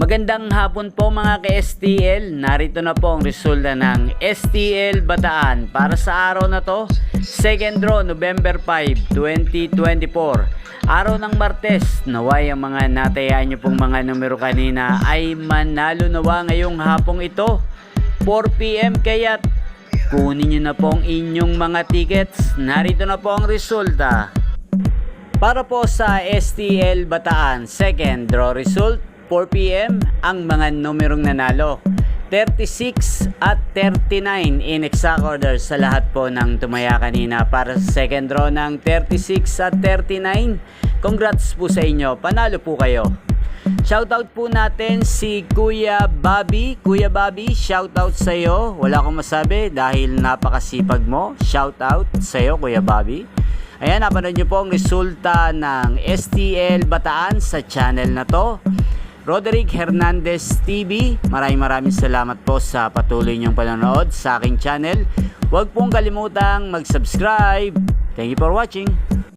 Magandang hapon po mga ka-STL. Narito na po ang resulta ng STL Bataan para sa araw na to, second draw November 5, 2024. Araw ng Martes, naway ang mga natayaan nyo pong mga numero kanina ay manalo nawa ngayong hapong ito 4 PM, kaya't kunin nyo na po ang inyong mga tickets. Narito na po ang resulta para po sa STL Bataan second draw result 4 PM. Ang mga numerong nanalo 36 at 39 in exact order sa lahat po ng tumaya kanina para sa second draw ng 36 at 39. Congrats po sa inyo, panalo po kayo. Shoutout po natin si Kuya Bobby. Kuya Bobby, shoutout sa iyo. Wala akong masabi dahil napakasipag mo. Shoutout sa iyo, Kuya Bobby. Ayan, napanood nyo po ang resulta ng STL Bataan sa channel na to, Roderick Hernandez TV. Maraming salamat po sa patuloy niyong panonood sa aking channel. Huwag pong kalimutang mag-subscribe. Thank you for watching.